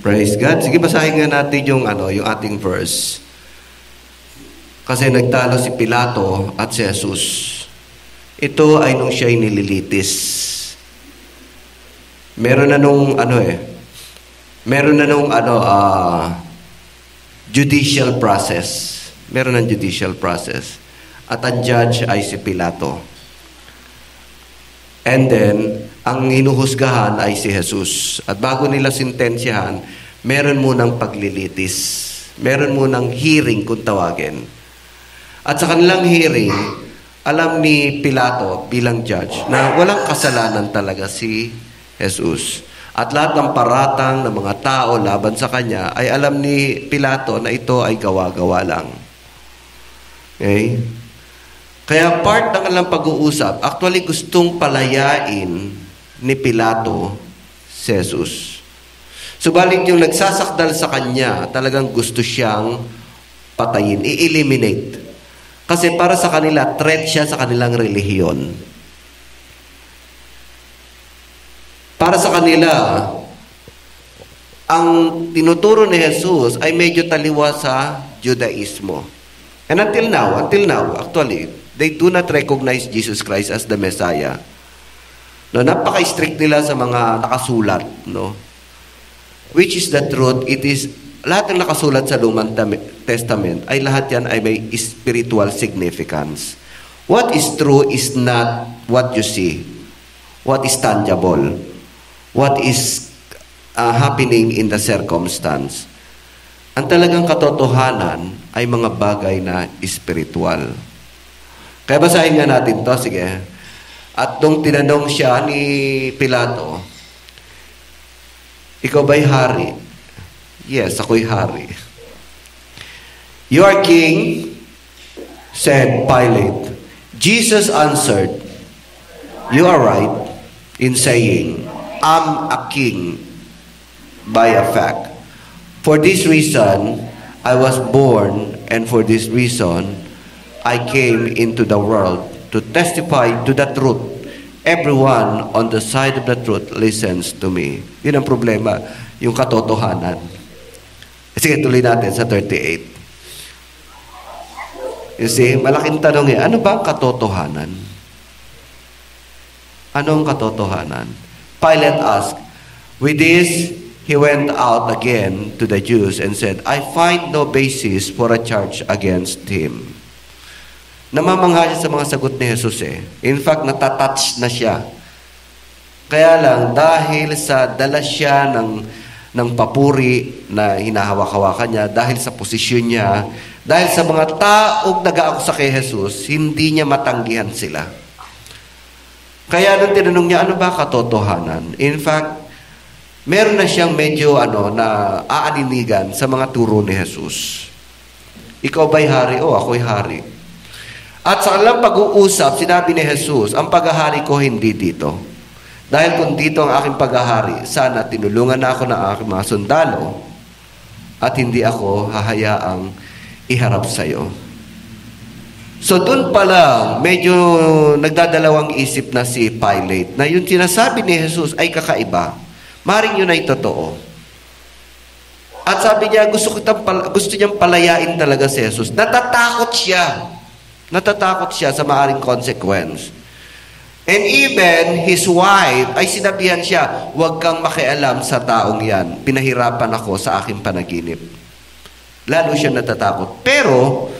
Praise God. Sige, basahin nga natin yung ating verse. Kasi nagtalo si Pilato at si Jesus. Ito ay nung siya'y nililitis. Meron na nung judicial process. Meron ng judicial process. At ang judge ay si Pilato. And then, ang hinuhusgahan ay si Jesus. At bago nila sintensyahan, meron munang paglilitis. Meron munang hearing kung tawagin. At sa kanilang hearing, alam ni Pilato bilang judge na walang kasalanan talaga si Jesus. At lahat ng paratang ng mga tao laban sa kanya ay alam ni Pilato na ito ay gawa-gawa lang. Okay? Kaya part ng kanilang pag-uusap, actually gustong palayain ni Pilato si Jesus. Subalit yung nagsasakdal sa kanya, talagang gusto siyang patayin, i-eliminate. Kasi para sa kanila, threat siya sa kanilang relihiyon. Para sa kanila, ang tinuturo ni Jesus ay medyo taliwa sa Judaismo. And until now, actually, they do not recognize Jesus Christ as the Messiah. No, napaka-strict nila sa mga nakasulat, no? Which is the truth. It is lahat ng nakasulat sa Lumang Testament ay lahat yan ay may spiritual significance. What is true is not what you see. What is tangible. What is happening in the circumstance. Ang talagang katotohanan ay mga bagay na spiritual. Kaya basahin nga natin to, sige. At nung tinanong siya ni Pilato, ikaw ba'y hari? Yes, ako'y hari. You are king? Said Pilate. Jesus answered, you are right in saying, I'm a king by a fact. For this reason, I was born, and for this reason, I came into the world to testify to the truth. Everyone on the side of the truth listens to me. Yun ang problema, yung katotohanan. Sige, tuloy natin sa 38. You see, malaking tanong ano ba ang katotohanan? Ano ang katotohanan? Pilate asked, with this, he went out again to the Jews and said, I find no basis for a charge against him. Namamangha siya sa mga sagot ni Jesus In fact, natatouch na siya. Kaya lang, dahil sa dala siya ng papuri na hinahawak-hawakan niya, dahil sa posisyon niya, dahil sa mga taong nag-aakusa kay Jesus, hindi niya matanggihan sila. Kaya nung tinanong niya, ano ba katotohanan? In fact, meron na siyang medyo na aaninigan sa mga turo ni Jesus. Ikaw ba'y hari? O, ako'y hari. At sa kanilang pag-uusap, sinabi ni Jesus, ang paghahari ko hindi dito. Dahil kung dito ang aking paghahari, sana tinulungan na ako ng aking mga sundalo at hindi ako hahayaang iharap sa iyo. So doon pa lang, medyo nagdadalawang isip na si Pilate na yung sinasabi ni Jesus ay kakaiba. Maring yun ay totoo. At sabi niya, gusto niyang palayain talaga si Jesus. Natatakot siya sa maaring consequence. And even his wife, ay sinabihan siya, huwag kang makialam sa taong yan. Pinahirapan ako sa aking panaginip. Lalo siya natatakot. Pero,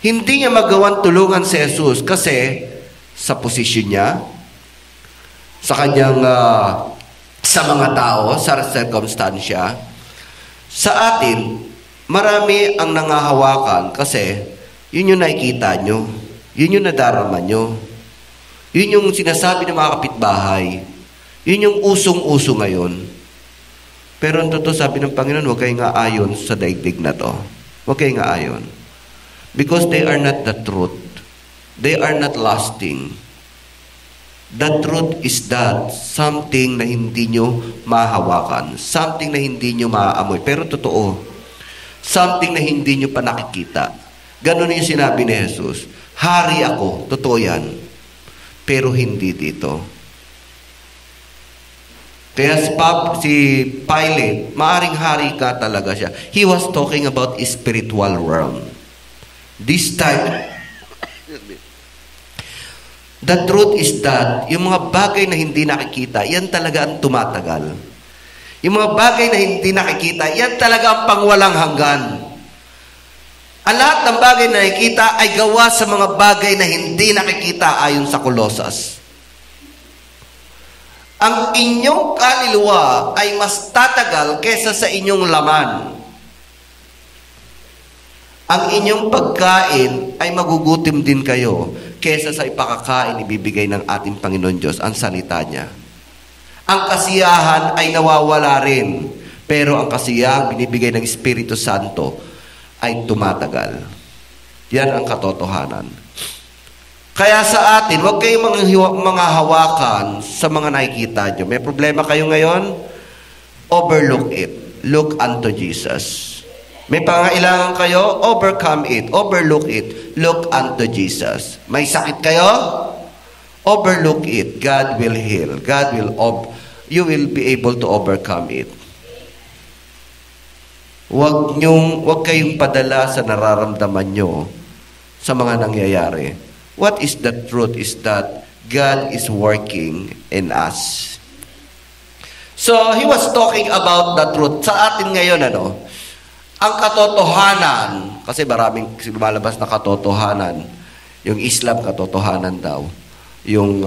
hindi niya magawang tulungan si Jesus kasi sa posisyon niya, sa kanyang, sa mga tao, sa circumstansya, sa atin, marami ang nangahawakan kasi yun yung nakikita nyo. Yun yung nadarama nyo. Yun yung sinasabi ng mga kapitbahay. Yun yung usong-uso ngayon. Pero ang totoo sabi ng Panginoon, huwag kayong aayon sa daigdig na to. Huwag kayong aayon. Because they are not the truth. They are not lasting. The truth is that something na hindi nyo mahawakan. Something na hindi nyo maaamoy. Pero totoo. Something na hindi nyo pa nakikita. Ganon yung sinabi ni Jesus. Hari ako. Totoo yan. Pero hindi dito. Kaya si Pilate, maaring hari ka talaga siya. He was talking about spiritual realm. This time, the truth is that, yung mga bagay na hindi nakikita, yan talaga ang tumatagal. Yung mga bagay na hindi nakikita, yan talaga ang pangwalang hanggan. Ang lahat ng bagay na nakikita ay gawa sa mga bagay na hindi nakikita ayon sa Colossus. Ang inyong kaluluwa ay mas tatagal kesa sa inyong laman. Ang inyong pagkain ay magugutim din kayo kesa sa ipakakain ibibigay ng ating Panginoon Diyos, ang salita niya. Ang kasiyahan ay nawawala rin, pero ang kasiyahan binibigay ng Espiritu Santo ay tumatagal. Yan ang katotohanan. Kaya sa atin, huwag kayong mga hawakan sa mga nakikita nyo. May problema kayo ngayon? Overlook it. Look unto Jesus. May pangailangan kayo? Overcome it. Overlook it. Look unto Jesus. May sakit kayo? Overlook it. God will heal. You will be able to overcome it. Huwag kayong padala sa nararamdaman nyo sa mga nangyayari. What is the truth is that God is working in us. So, he was talking about the truth. Sa atin ngayon, ang katotohanan, kasi maraming lumalabas na katotohanan, yung Islam katotohanan daw, yung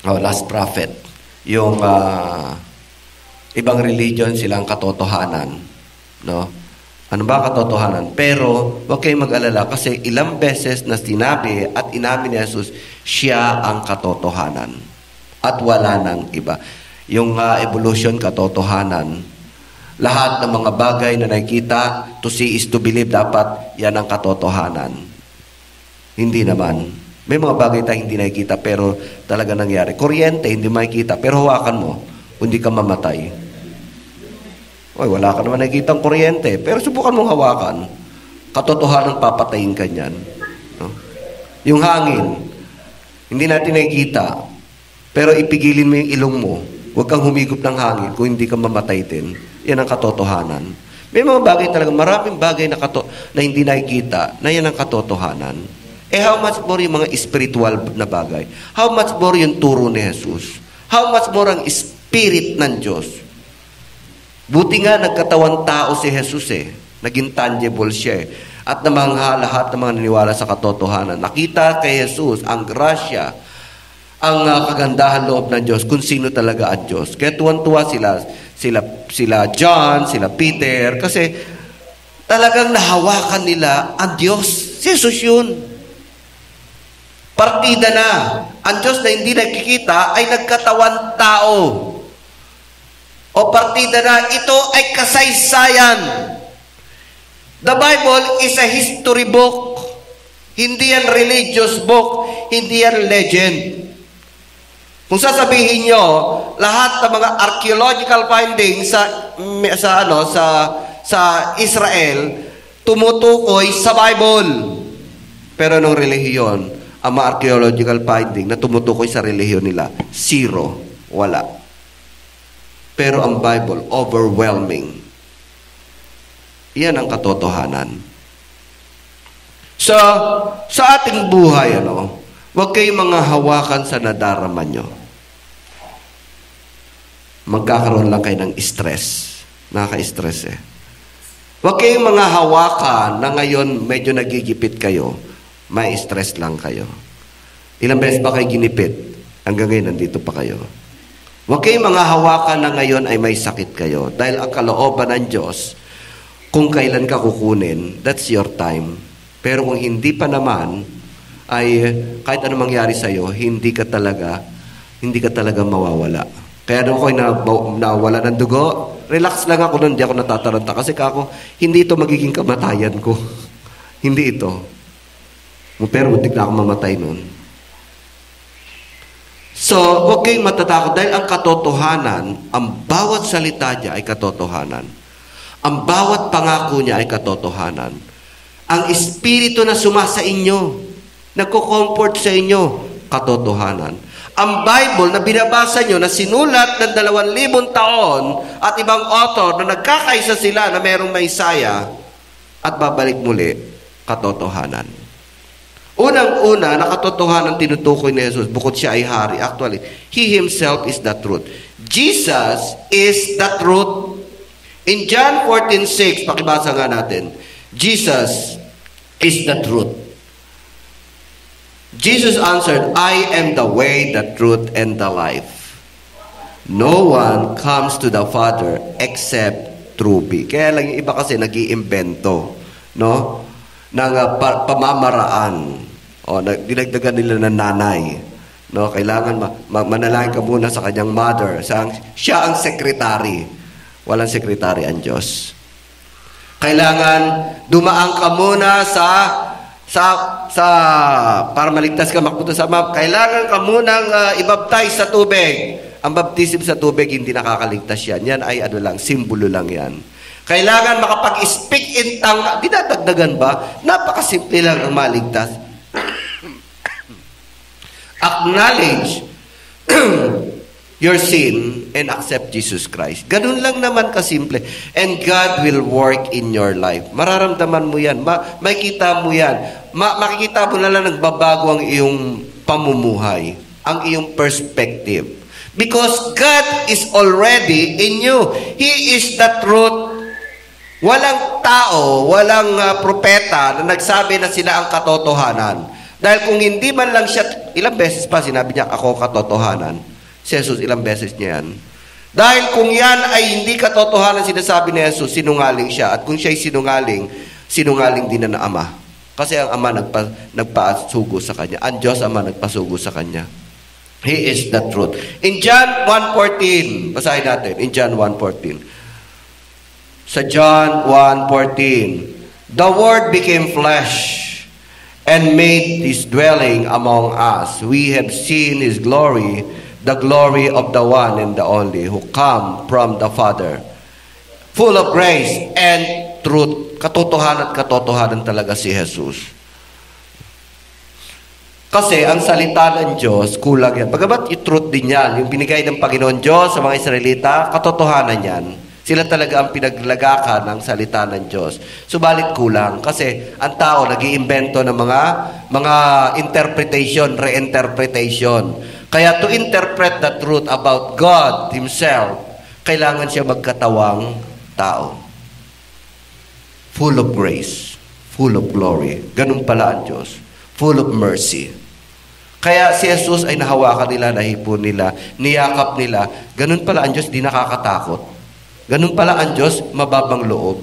last prophet, yung ibang religion silang katotohanan, no? Ano ba katotohanan? Pero, huwag kayong mag-alala kasi ilang beses na sinabi at inamin ni Jesus, siya ang katotohanan. At wala nang iba. Yung evolution, katotohanan. Lahat ng mga bagay na nakikita, to see is to believe, dapat yan ang katotohanan. Hindi naman. May mga bagay tayong hindi nakikita pero talaga nangyari. Kuryente, hindi makikita, pero hawakan mo, hindi ka mamatay. Oy, wala ka naman nakikitang kuryente, pero subukan mong hawakan. Katotohanan papatayin ka niyan. No? Yung hangin, hindi natin nakikita, pero ipigilin mo yung ilong mo. Huwag kang humigop ng hangin kung hindi ka mamatay din. Yan ang katotohanan. May mga bagay talaga, maraming bagay na hindi nakikita, na yan ang katotohanan. How much more yung mga spiritual na bagay? How much more yung turo ni Jesus? How much more ang spirit ng Diyos? Buti nga nagkatawan tao si Jesus Naging tangible siya At namangha lahat ng mga naniwala sa katotohanan. Nakita kay Jesus ang grasya, ang kagandahan loob ng Diyos, kung sino talaga ang Diyos. Kaya tuwan-tuwa sila John, sila Peter, kasi talagang nahawakan nila ang Diyos. Si Jesus yun. Partida na. Ang Diyos na hindi nakikita ay nagkatawan tao. O partida na, ito ay kasaysayan. The Bible is a history book. Hindi yan religious book. Hindi yan legend. Kung sasabihin nyo, lahat ng mga archaeological findings sa Israel, tumutukoy sa Bible. Pero nung relihiyon, ang mga archaeological finding na tumutukoy sa relihiyon nila, zero. Wala. Pero ang Bible, overwhelming. Yan ang katotohanan. So, sa ating buhay, huwag kayong mga hawakan sa nadarama nyo. Magkakaroon lang kayo ng stress. Nakaka-stress Huwag kayong mga hawakan na ngayon medyo nagigipit kayo. May stress lang kayo. Ilang beses ba kayo ginipit? Hanggang ngayon, nandito pa kayo. Huwag kayong mga hawakan na ngayon ay may sakit kayo. Dahil ang kalooban ng Diyos, kung kailan ka kukunin, that's your time. Pero kung hindi pa naman, ay kahit ano mangyari sa'yo, hindi ka talaga mawawala. Kaya doon ako nawala ng dugo, relax lang ako nun, hindi ako natataranta. Kasi hindi ito magiging kamatayan ko. Hindi ito. Pero muntik na ako mamatay nun. So, huwag kayong matatakot dahil ang katotohanan, ang bawat salita niya ay katotohanan. Ang bawat pangako niya ay katotohanan. Ang espiritu na sumasa inyo, nagko-comfort sa inyo, katotohanan. ang Bible na binabasa nyo na sinulat ng 2,000 taon at ibang author na nagkakaisa sila na mayroong Messiah at babalik muli, katotohanan. Unang-una, na katotohanan tinutukoy ni Jesus, bukod siya ay hari. Actually, He Himself is the truth. Jesus is the truth. In John 14:6, pakibasa nga natin, Jesus is the truth. Jesus answered, I am the way, the truth, and the life. No one comes to the Father except through me. Kaya lang yung iba kasi nag-iimbento, no? Ng pamamaraan. O, dinagdagan nila ng nanay. No? Kailangan manalangin ka muna sa kanyang mother. Siya ang sekretary. Walang sekretary ang Diyos. Kailangan dumaan ka muna para maligtas ka mapunta sa map, kailangan ka munang ibaptize sa tubig. Ang baptism sa tubig, hindi nakakaligtas yan. Yan ay simbolo lang yan. Kailangan makapag-speak in tongue. Dinadagdagan ba? Napakasimple lang ang maligtas. Acknowledge your sin and accept Jesus Christ. Ganun lang naman kasimple. And God will work in your life. Mararamdaman mo yan. Makikita mo yan. Makikita mo na lang nagbabago ang iyong pamumuhay. Ang iyong perspective. Because God is already in you. He is the truth. Walang tao, walang propeta na nagsabi na sila ang katotohanan. Dahil kung hindi man lang siya, ilang beses pa sinabi niya, ako katotohanan. Si Jesus, ilang beses niya yan. Dahil kung yan ay hindi katotohanan sinasabi ni Jesus, sinungaling siya. At kung siya'y sinungaling, sinungaling din na Ama. Kasi ang Ama nagpasugo sa Kanya. Ang Diyos Ama nagpasugo sa Kanya. He is the truth. In John 1:14, basahin natin. In John 1:14. Sa John 1:14, the Word became flesh and made His dwelling among us. We have seen His glory, the glory of the one and the only who come from the Father, full of grace and truth. Katotohanan talaga si Jesus. Kasi ang salita ng Diyos, kulang yan. Bagamat yung truth din yan, yung binigay ng Panginoon Diyos sa mga Israelita, katotohanan yan. Sila talaga ang pinaglagakan ng salita ng Diyos. Subalit kulang. Kasi ang tao nag-iimbento ng mga interpretation, reinterpretation. Kaya to interpret the truth about God Himself, kailangan siya magkatawang tao. Full of grace, full of glory. Ganun pala ang Diyos. Full of mercy. Kaya si Jesus ay nahawakan nila, nahipon nila, niyakap nila. Ganun pala ang Diyos, di nakakatakot. Ganun pala ang Diyos, mababang loob.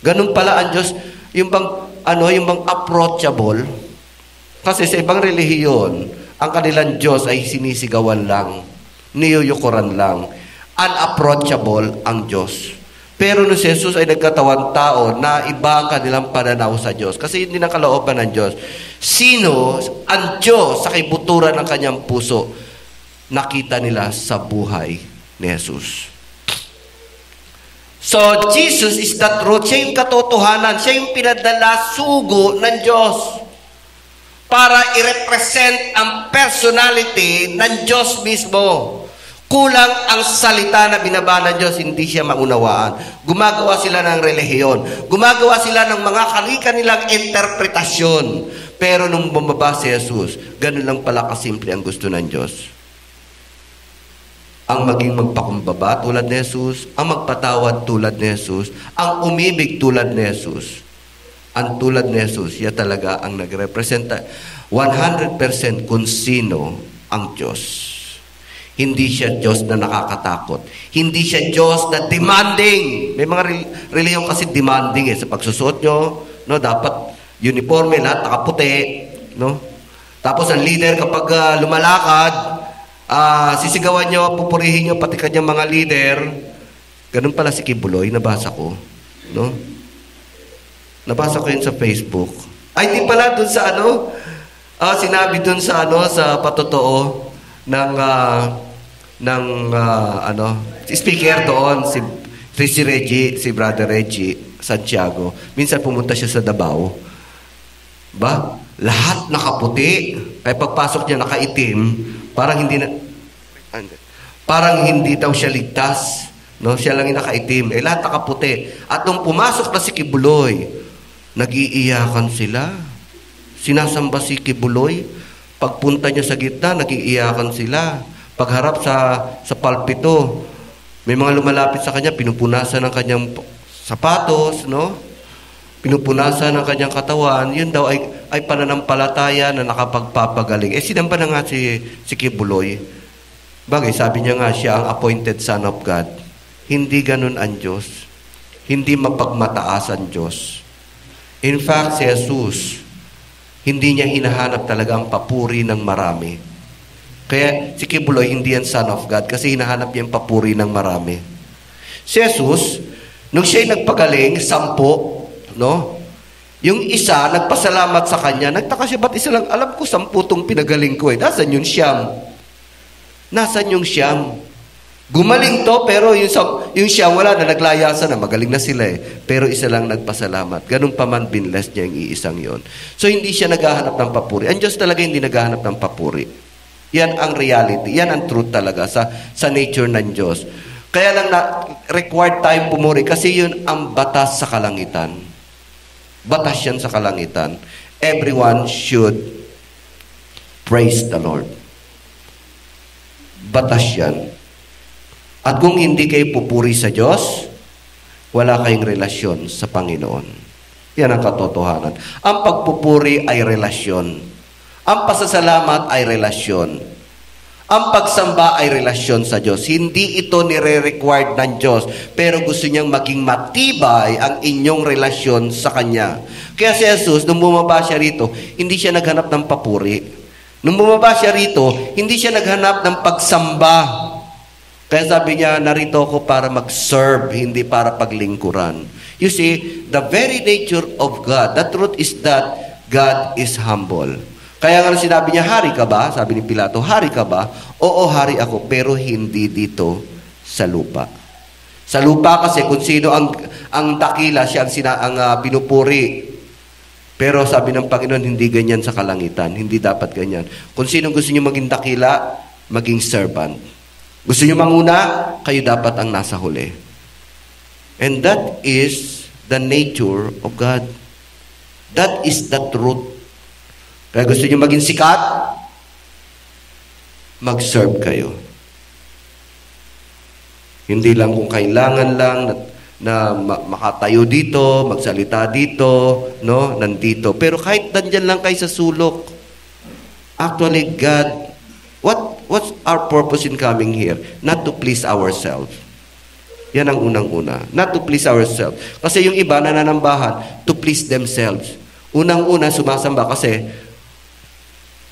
Ganun pala ang Diyos, yung bang approachable. Kasi sa ibang relihiyon, ang kanilang Diyos ay sinisigawan lang, niyuyukuran lang. Unapproachable ang Diyos. Pero nung si Jesus ay nagkatawang tao, na iba ang kanilang pananaw sa Diyos. Kasi hindi na kalooban ng Diyos. Sino ang Diyos sa kibuturan ng kanyang puso, nakita nila sa buhay ni Jesus. So, Jesus is the truth. Siya yung katotohanan. Siya yung pinadala sugo ng Diyos para i-represent ang personality ng Diyos mismo. Kulang ang salita na binaba ng Diyos, hindi siya maunawaan. Gumagawa sila ng relihiyon. Gumagawa sila ng mga kanilang interpretasyon. Pero nung bumaba si Jesus, ganun lang pala kasimple ang gusto ng Diyos. Ang maging magpakumbaba tulad ni Jesus, ang magpatawad tulad ni Jesus, ang umibig tulad ni Jesus. Ang tulad ni Jesus, siya talaga ang nagrepresenta 100% kung sino ang Diyos. Hindi siya Diyos na nakakatakot. Hindi siya Diyos na demanding. May mga reliyon kasi demanding sa pagsusuot nyo, no, dapat uniforme, lahat nakaputi, no? Tapos ang leader kapag lumalakad, sisigawan nyo, pupurihin nyo pati kanyang mga leader. Ganun pala si Kibuloy, nabasa ko, no? Nabasa ko yun sa Facebook. Ay, di pala dun sa sinabi dun sa sa patotoo ng speaker doon, si Reggie, si Brother Reggie Santiago. Minsan pumunta siya sa Davao. Lahat nakaputi. Kaya pagpasok niya nakaitim, Parang hindi na, parang hindi daw siya ligtas. No? Siya lang yung nakaitim. Lahat nakaputi. At nung pumasok na si Kibuloy, nag-iiyakan sila. Sinasamba si Kibuloy. Pagpunta niya sa gitna, nag-iiyakan sila. Pagharap sa palpito, may mga lumalapit sa kanya, pinupunasan ng kanyang sapatos, no? Pinupunasan ng kanyang katawan. Yun daw ay pananampalataya na nakapagpapagaling. Sinamba na nga si Kibuloy. Bagay, sabi niya nga, siya ang appointed son of God. Hindi ganun ang Diyos. Hindi mapagmataas ang Diyos. In fact, si Jesus, hindi niya hinahanap talaga ang papuri ng marami. Kaya si Kibuloy, hindi yan son of God kasi hinahanap niya ang papuri ng marami. Si Jesus, nung siya'y nagpagaling, 10, no? Yung isa, nagpasalamat sa kanya, nagtaka siya, ba't isa lang? Alam ko, 10 tong pinagaling ko eh. Nasaan yung siyam? Nasaan yung siyam? Gumaling to, pero yung siyam wala na, naglayasan na, magaling na sila eh. Pero isa lang nagpasalamat. Ganun pa man, binless niya yung iisang yon. So, hindi siya naghahanap ng papuri. Ang Diyos talaga hindi naghahanap ng papuri. Yan ang reality. Yan ang truth talaga sa nature ng Diyos. Kaya lang required tayong pumuri kasi yun ang batas sa kalangitan. Batas yan sa kalangitan. Everyone should praise the Lord. Batas yan. At kung hindi kayo pupuri sa Diyos, wala kayong relasyon sa Panginoon. Yan ang katotohanan. Ang pagpupuri ay relasyon. Ang pasasalamat ay relasyon. Ang pagsamba ay relasyon sa Diyos. Hindi ito nire-required ng Diyos, pero gusto niyang maging matibay ang inyong relasyon sa Kanya. Kaya si Jesus, nung bumaba siya rito, hindi siya naghanap ng papuri. Nung bumaba siya rito, hindi siya naghanap ng pagsamba. Kaya sabi niya, narito ako para mag-serve, hindi para paglingkuran. You see, the very nature of God, the truth is that God is humble. Kaya nga sinabi niya, hari ka ba? Sabi ni Pilato, hari ka ba? Oo, hari ako, pero hindi dito sa lupa. Sa lupa kasi kung sino ang dakila, siya ang pinupuri. Pero sabi ng Panginoon, hindi ganyan sa kalangitan. Hindi dapat ganyan. Kung sino gusto niyo maging dakila, maging servant. Gusto niyo manguna, kayo dapat ang nasa huli. And that is the nature of God. That is the truth. Kaya gusto niyo maging sikat, mag-serve kayo. Hindi lang kung kailangan lang na makatayo dito, magsalita dito, no, nandito. Pero kahit nandyan lang kayo sa sulok, actually God, what's our purpose in coming here? Not to please ourselves. Yan ang unang-una. Not to please ourselves. Kasi yung iba nananambahan to please themselves. Unang-una sumasamba kasi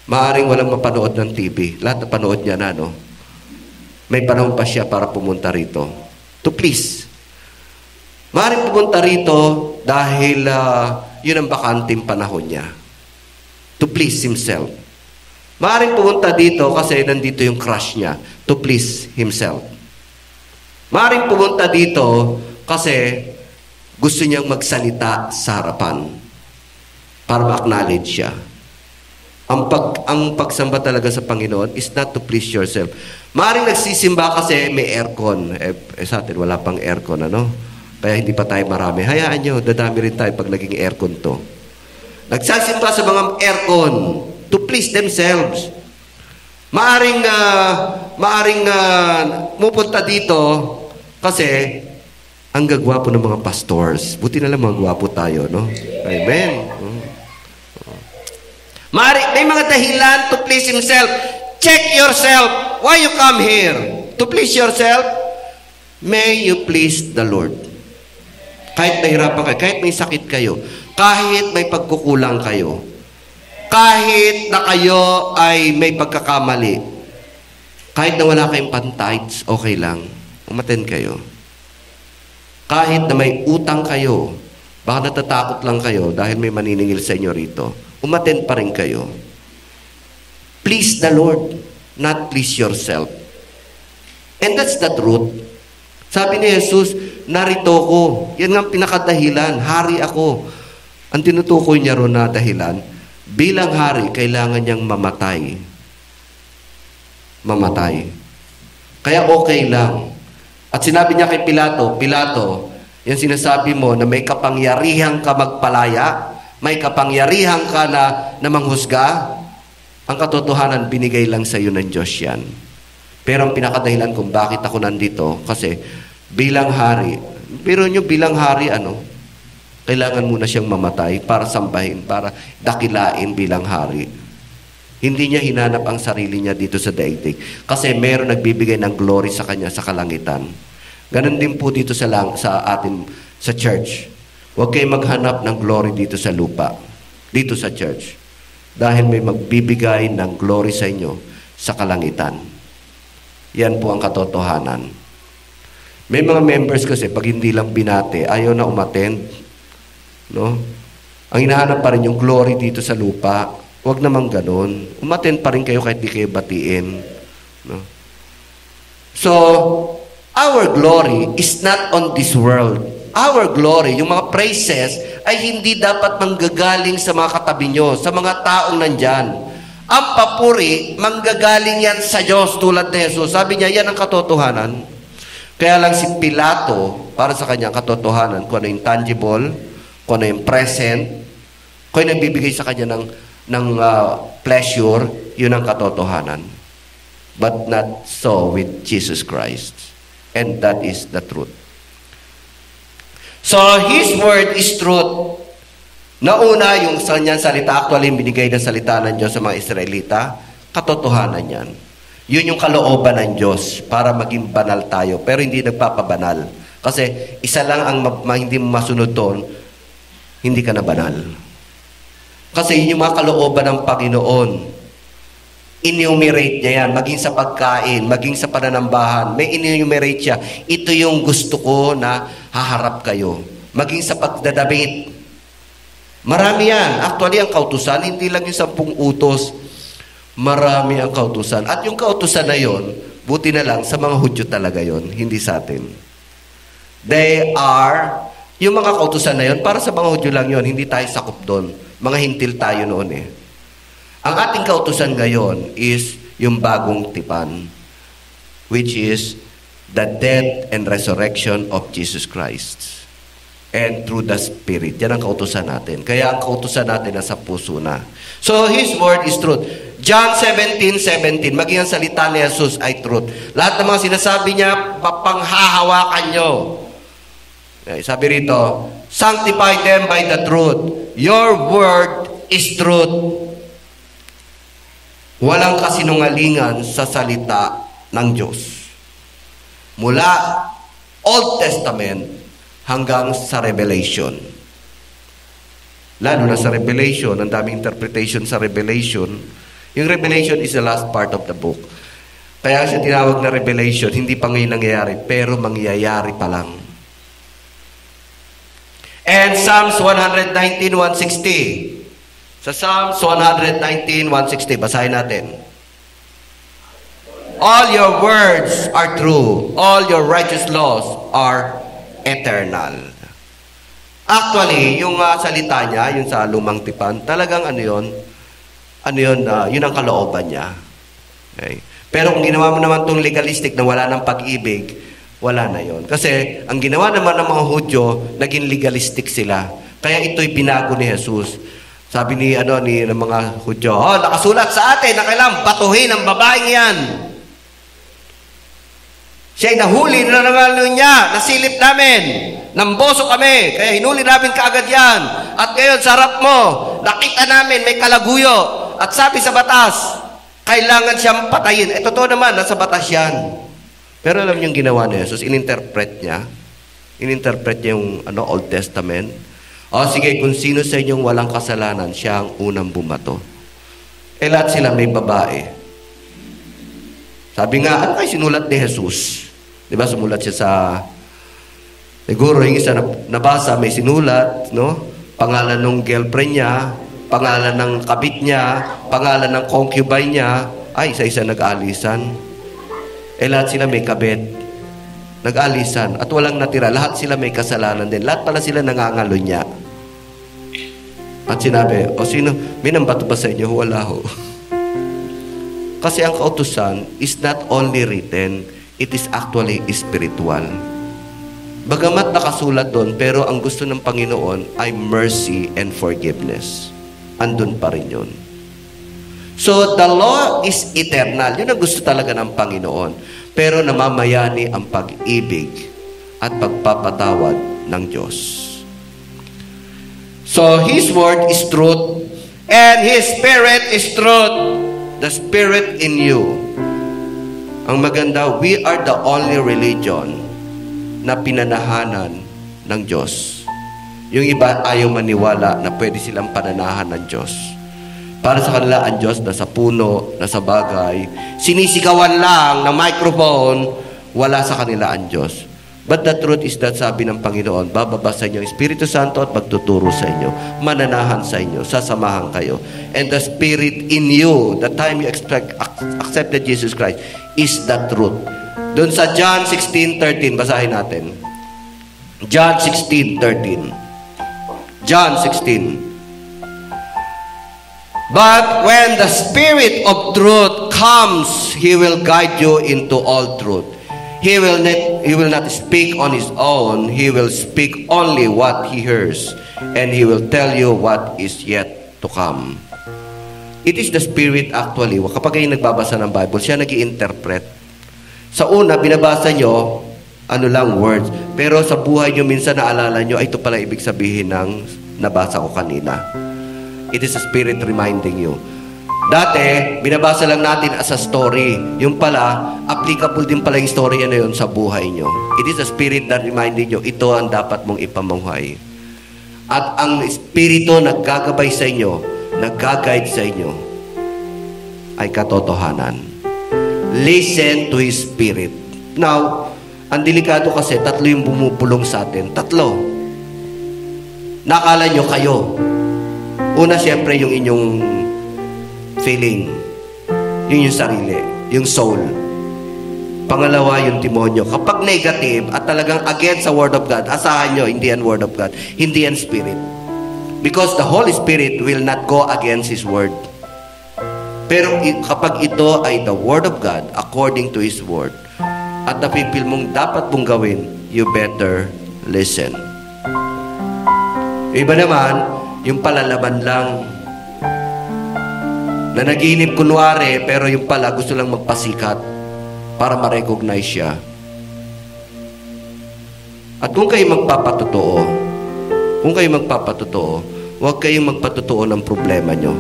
maaring walang mapanood ng TV. Lahat na panood niya na, no? May panahon pa siya para pumunta rito. To please. Maaring pumunta rito dahil yun ang bakanting panahon niya. To please himself. Maaring pumunta dito kasi nandito yung crush niya. To please himself. Maaring pumunta dito kasi gusto niyang magsalita sa harapan para ma-acknowledge siya. Ang pagsamba talaga sa Panginoon is not to please yourself. Maaring nagsisimba kasi may aircon. Sa atin, wala pang aircon, ano? Kaya hindi pa tayo marami. Hayaan nyo, dadami rin tayo pag naging aircon to. Nagsasimba sa mga aircon to please themselves. Maaring mupunta dito kasi ang gagwapo ng mga pastors. Buti na lang mga gwapo tayo, no? Amen. May mga dahilan to please himself. Check yourself. Why you come here? To please yourself? May you please the Lord. Kahit nahirapan kayo, kahit may sakit kayo, kahit may pagkukulang kayo, kahit na kayo ay may pagkakamali, kahit na wala kayong pantights, okay lang. Umattend kayo. Kahit na may utang kayo, baka natatakot lang kayo dahil may maniningil sa inyo rito, umattend pa rin kayo. Please the Lord, not please yourself. And that's the truth. Sabi ni Jesus, narito ko. Yan nga ang pinakadahilan. Hari ako. Ang tinutukoy niya ron na dahilan, bilang hari, kailangan niyang mamatay. mamatay. Kaya okay lang. At sinabi niya kay Pilato, Pilato, yung sinasabi mo na may kapangyarihan ka magpalaya, may kapangyarihan ka na manghusga, ang katotohanan, binigay lang sa iyo ng Diyos yan. Pero ang pinakadahilan kung bakit ako nandito, kasi bilang hari, pero nyo bilang hari, kailangan muna siyang mamatay para sambahin, para dakilain bilang hari. Hindi niya hinanap ang sarili niya dito sa daigdig. Kasi meron nagbibigay ng glory sa kanya sa kalangitan. Ganon din po dito sa atin, sa church. Huwag kayong maghanap ng glory dito sa lupa. Dito sa church. Dahil may magbibigay ng glory sa inyo sa kalangitan. Yan po ang katotohanan. May mga members kasi, pag hindi lang binate, ayaw na umattend. No? Ang hinahanap pa rin yung glory dito sa lupa. Huwag naman ganon. Umattend pa rin kayo kahit di kayo batiin. No? So, our glory is not on this world. Our glory, yung mga praises, ay hindi dapat manggagaling sa mga katabi nyo, sa mga taong nandyan. Ang papuri, manggagaling yan sa Diyos tulad ni Jesus. Sabi niya, yan ang katotohanan. Kaya lang si Pilato, para sa kanya, katotohanan, kung ano yung tangible, kung ano yung present, kung ano yung bibigay sa kanya ng pleasure, yun ang katotohanan. But not so with Jesus Christ. And that is the truth. So, His word is truth. Nauna, yung kanyang salita, actually, binigay na salita ng Diyos sa mga Israelita, katotohanan yan. Yun yung kalooban ng Diyos para maging banal tayo. Pero hindi nagpapabanal. Kasi isa lang ang hindi mo masunod doon, hindi ka na banal. Kasi yun yung mga kalooban ng Panginoon. Enumerate niya yan, maging sa pagkain, maging sa pananambahan. May enumerate siya. Ito yung gusto ko na haharap kayo. Maging sa pagdadamit. Marami yan. Actually, ang kautusan, hindi lang yung 10 utos. Marami ang kautusan. At yung kautusan na yon, buti na lang, sa mga Hudyo talaga yon, hindi sa atin. They are, yung mga kautusan na yon, para sa mga Hudyo lang yon, hindi tayo sakop doon. Mga hintil tayo noon eh. Ang ating kautusan ngayon is yung bagong tipan, which is the death and resurrection of Jesus Christ. And through the Spirit. Yan ang kautusan natin. Kaya ang kautusan natin nasa puso na. So, His word is truth. John 17:17, maging ang salita ni Jesus ay truth. Lahat ng mga sinasabi niya, papanghahawakan nyo. Sabi rito, sanctify them by the truth. Your word is truth. Walang kasinungalingan sa salita ng Diyos. Mula Old Testament hanggang sa Revelation. Lalo na sa Revelation, ang daming interpretation sa Revelation. Yung Revelation is the last part of the book. Kaya siya tinawag na Revelation, hindi pa ngayon nangyayari, pero mangyayari pa lang. And Psalms 119:160. Sa Psalms 119:160, basahin natin. All your words are true. All your righteous laws are eternal. Actually, yung salita niya, yung sa lumang tipan, talagang yun ang kalooban niya. Okay. Pero kung ginawa mo naman itong legalistic na wala ng pag-ibig, wala na yon. Kasi ang ginawa naman ng mga Hudyo, naging legalistic sila. Kaya ito'y binago ni Jesus. Sabi ng mga Hudyo, nakasulat sa atin na kailangan batuhin ang babaeng yan. Siya'y nahuli na naman niya, nasilip namin, namboso kami, kaya hinuli namin kaagad yan. At ngayon, sa harap mo, nakita namin may kalaguyo. At sabi sa batas, kailangan siyang patayin. Totoo naman, nasa batas yan. Pero alam niyo yung ginawa ni Jesus, ininterpret niya yung Old Testament. Sige, kung sino sa inyong walang kasalanan, siya ang unang bumato. Lahat sila may babae. Sabi nga, ano kayo sinulat ni Jesus? Diba, sumulat siya sa, siguro yung isa nabasa, may sinulat, no? Pangalan ng girlfriend niya, pangalan ng kabit niya, pangalan ng concubine niya, isa-isa nag-alisan. Lahat sila may kabit. Nag-alisan. At walang natira. Lahat sila may kasalanan din. Lahat pala sila nangangalo niya. At sinabi, sino, may nambato ba sa inyo? Wala ho. Kasi ang kautusan is not only written, it is actually spiritual. Bagamat nakasulat doon, pero ang gusto ng Panginoon ay mercy and forgiveness. Andun pa rin yun. So, the law is eternal. Yun ang gusto talaga ng Panginoon. Pero namamayani ang pag-ibig at pagpapatawad ng Diyos. So, His Word is truth, and His Spirit is truth. The Spirit in you. Ang maganda, we are the only religion na pinanahanan ng Diyos. Yung iba ayaw maniwala na pwede silang pananahan ng Diyos. Para sa kanila, ang Diyos nasa puno, nasa bagay. Sinisigawan lang ng microphone, wala sa kanila ang Diyos. But the truth is that sabi ng Panginoon, bababa sa inyo ang Espiritu Santo at magtuturo sa inyo, mananahan sa inyo, sasamahan kayo. And the Spirit in you, the time you accepted Jesus Christ, is the truth. Doon sa John 16:13, basahin natin. John 16:13. John 16. But when the Spirit of truth comes, He will guide you into all truth. He will not speak on His own. He will speak only what He hears. And He will tell you what is yet to come. It is the Spirit actually. Kapag kayo nagbabasa ng Bible, siya nag-i-interpret. Sa una, binabasa nyo, words. Pero sa buhay nyo, minsan naalala nyo, ito pala ibig sabihin ng nabasa ko kanina. It is a Spirit reminding you. Dati, binabasa lang natin as a story. Yung pala, applicable din pala yung story na yun sa buhay nyo. It is a Spirit that reminding you, ito ang dapat mong ipamuhay. At ang Espiritu naggagabay sa inyo, nagga-guide sa inyo, ay katotohanan. Listen to His Spirit. Now, ang delikado kasi, tatlo yung bumupulong sa atin. Tatlo. Nakala nyo kayo. Una, siyempre, yung inyong feeling. Yun yung sarili. Yung soul. Pangalawa, yung demonyo. Kapag negative at talagang against sa Word of God, asahan nyo, hindi yan Word of God. Hindi yan Spirit. Because the Holy Spirit will not go against His Word. Pero kapag ito ay the Word of God, according to His Word, at napipil mong dapat mong gawin, you better listen. Iba naman, yung palalaban lang, na naginip kunwari, pero yung pala gusto lang magpasikat para ma-recognize siya. At kung kayo magpapatotoo, huwag kayong magpatotoo ng problema nyo.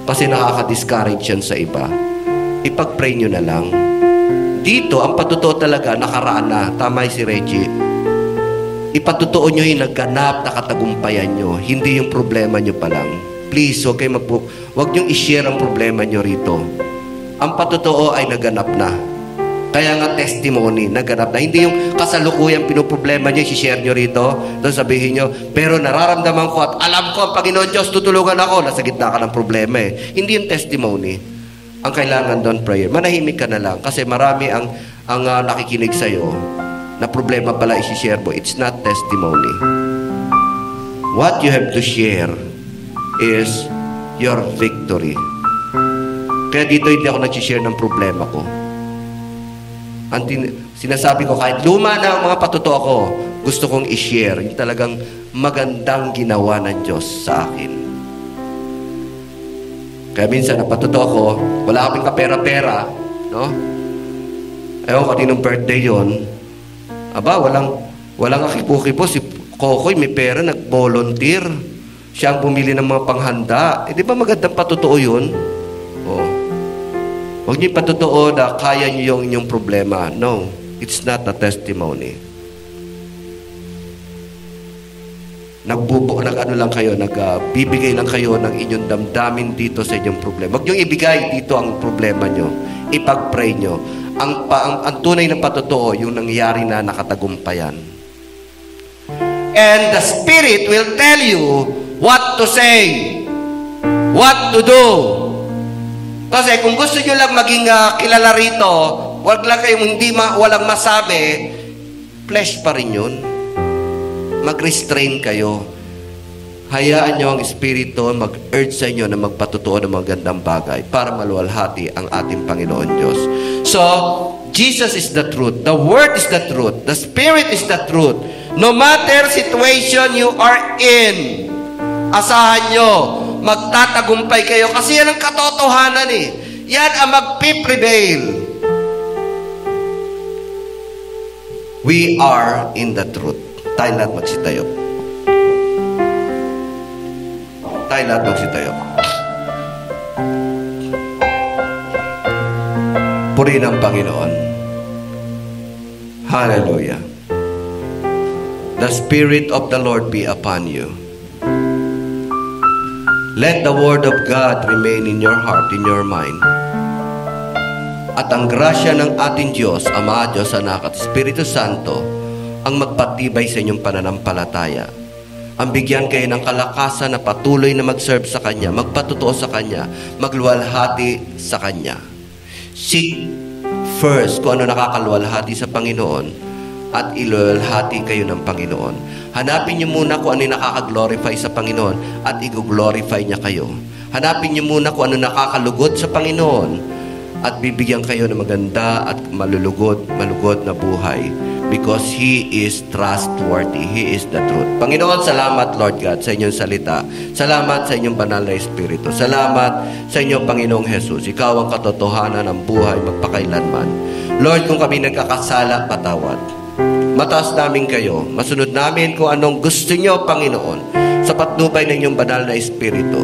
Kasi nakaka-discourage yan sa iba. Ipag-pray nyo na lang. Dito, ang patotoo talaga, nakaraan na. Tama si Reggie. Ipatotoo nyo yung nagganap na katagumpayan nyo. Hindi yung problema nyo pa lang. Please, huwag nyo i-share ang problema nyo rito. Ang patotoo ay naganap na. Kaya nga testimony, naganap na. Hindi yung kasalukuyang pinoproblema nyo, i-share nyo rito. Doon sabihin nyo, pero nararamdaman ko at alam ko ang Panginoon Diyos, tutulungan ako. Nasa gitna ka ng problema eh. Hindi yung testimony. Ang kailangan doon, prayer. Manahimik ka na lang. Kasi marami ang nakikinig sa'yo na problema pala i-share mo. It's not testimony. What you have to share is your victory. Kaya dito hindi ako nag-share ng problema ko. Sinasabi ko, kahit luma na ang mga patotoo ko, gusto kong i-share yung talagang magandang ginawa ng Diyos sa akin. Kaya minsan, napatotoo ko, wala kaming kapera-pera, no? Ewan, kaninong birthday yon. Aba, walang kakipo-kipo. Si Kokoy, may pera, nag-volunteer. Siya ang bumili ng mga panghanda. Di ba magandang patotoo yun? Oh. Huwag niyo patotoo na kaya niyo yung inyong problema. No, it's not a testimony. Nagbibigay lang kayo ng inyong damdamin dito sa inyong problema. Huwag niyong ibigay dito ang problema niyo. Ipag-pray niyo. Ang tunay na patotoo, yung nangyari na nakatagumpayan. And the Spirit will tell you what to say, what to do. Kasi kung gusto nyo lang maging kilala rito, wag lang kayong walang masabi, flesh pa rin yun. Mag-restrain kayo. Hayaan nyo ang Espiritu mag-urge sa inyo na magpatutuo ng magandang bagay para maluwalhati ang ating Panginoon Diyos. So, Jesus is the truth. The Word is the truth. The Spirit is the truth. No matter situation you are in, asahan nyo, magtatagumpay kayo kasi yan ang katotohanan eh. Yan ang magpiprevail. We are in the truth. Tayo lahat magsitayo. Tayo lahat magsitayo. Purihin ang Panginoon. Hallelujah. The Spirit of the Lord be upon you. Let the Word of God remain in your heart, in your mind. At ang grasya ng ating Diyos, Ama, Diyos, Anak at Espiritu Santo, ang magpatibay sa inyong pananampalataya. Ang bigyan kayo ng kalakasan na patuloy na mag-serve sa Kanya, magpatutuo sa Kanya, magluwalhati sa Kanya. Seek first kung ano nakakaluwalhati sa Panginoon at iluwalhati kayo ng Panginoon. Hanapin niyo muna kung ano nakaka-glorify sa Panginoon at i-glorify niya kayo. Hanapin niyo muna kung ano nakakalugod sa Panginoon at bibigyan kayo ng maganda at malugod na buhay because He is trustworthy. He is the truth. Panginoon, salamat Lord God sa inyong salita. Salamat sa inyong banal na Espiritu. Salamat sa inyong Panginoong Jesus. Ikaw ang katotohanan ng buhay magpakailanman. Lord, kung kami nagkakasala, patawad. Mataas namin kayo. Masunod namin kung anong gusto niyo, Panginoon, sa patnubay ng inyong banal na Espiritu.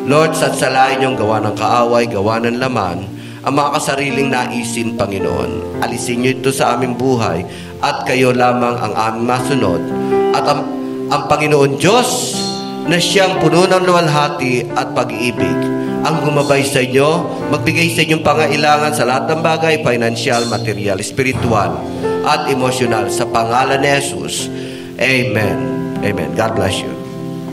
Lord, sadsalain niyong gawa ng kaaway, gawa ng laman, ang mga kasariling naisin, Panginoon. Alisin niyo ito sa aming buhay at kayo lamang ang aming masunod. At ang Panginoon Diyos na siyang puno ng luwalhati at pag-ibig ang gumabay sa inyo, magbigay sa inyong pangailangan sa lahat ng bagay, financial, material, spiritual, at emotional. Sa pangalan ni Jesus. Amen. Amen. God bless you.